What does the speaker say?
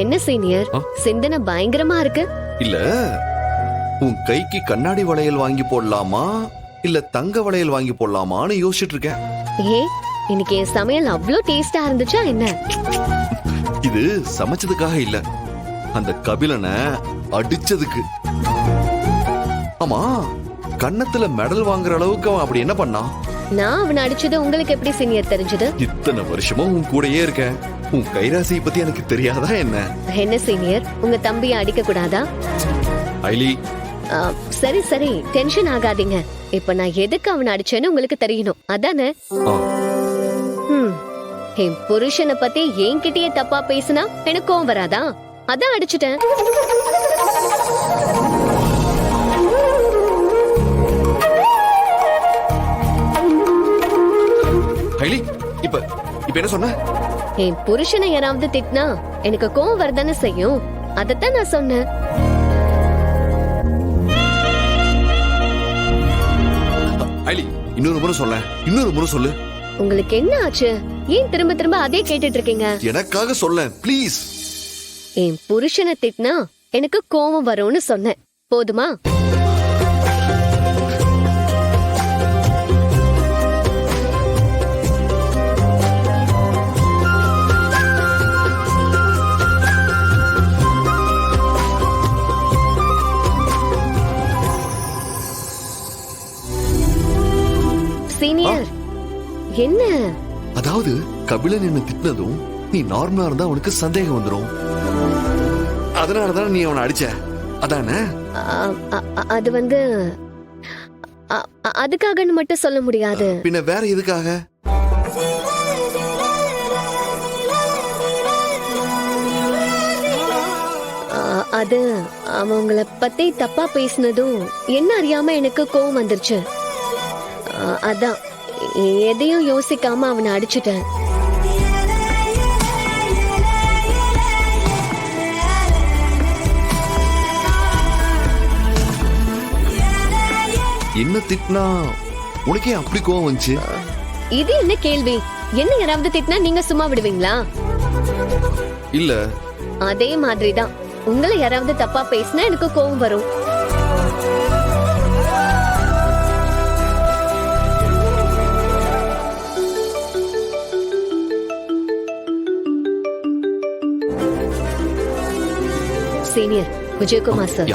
என்ன சீனியர், சிந்தனை பயங்கரமா இருக்கு. இல்ல, உன் கைக்கு கண்ணாடி வளையல் வாங்கி போடலாமா இல்ல தங்க வளையல் வாங்கி போடலாமான்னு யோசிச்சுட்டு இருக்கேன். ஏ, இன்னைக்கு என் சமையல் அவ்ளோ டேஸ்டா இருந்துச்சா என்ன? இது சமைச்சதுக்காக இல்ல, அந்த கபிலனை அடிச்சதுக்கு. ஆமா, கன்னத்துல மெடல் வாங்குற அளவுக்கு அவன் அப்படி என்ன பண்ணான்? நான் அவனை அடிச்சது உங்களுக்கு எப்படி சீனியர் தெரிஞ்சது? இத்தனை வருஷமா உன் கூடயே இருக்கேன், உன் கைராசியை பத்தி எனக்கு தெரியாதா என்ன? என்ன சீனியர், உங்க தம்பியை அடிக்க கூடாதா? ஐலி, சரி சரி, டென்ஷன் ஆகாதீங்க. இப்ப நான் எதுக்கு அவனை அடிச்சேன்னு உங்களுக்கு தெரியணும், அதானே? என் புருஷனை பத்தி என்கிட்டயே தப்பா பேசினா எனக்கு கோவம் வராதா? அதான் அடிச்சுட்டேன். ஐலி, இப்ப என்ன சொன்ன? என் புருஷனை யாராவது திட்டினா எனக்கு கோவம் வரதானே செய்யும், அதத்தான் நான் சொன்னேன். ஐலி, இன்னொரு முறை சொல்ல, இன்னொரு முறை சொல்லு. உங்களுக்கு என்ன ஆச்சு? ஏன் திரும்ப திரும்ப அதே கேட்டுட்டு இருக்கீங்க? எனக்காக சொல்ல ப்ளீஸ். என் புருஷனை திட்டினா எனக்கு கோவம் வரும்னு சொன்னேன், போதுமா? சீனியர், என்ன? அதாவது கபிலன் என்ன திட்டினதும் நீ நார்மலா இருந்தா அவனுக்கு சந்தேகம் வந்துடும், அதனாலதான் நீ அவனை அடிச்ச, அதானே? அது வந்து அதுக்காகன்னு மட்டும் சொல்ல முடியாது. பின்ன வேற எதுக்காக? அது அவங்கள பத்தி தப்பா பேசினதும் என்ன அறியாம எனக்கு கோவம் வந்துருச்சு. அதான் எதையும் யோசிக்காம அவனை அடிச்சுட்டேன். என்ன திட்டினா உனக்கே அப்படி கோவம் வந்துச்சு? இது என்ன கேள்வி? என்ன யாராவது திட்டினா நீங்க சும்மா விடுவீங்களா? இல்ல, அதே மாதிரிதான் உங்களை யாராவது தப்பா பேசினா எனக்கு கோவம் வரும். Senior, Vijayakumar sir.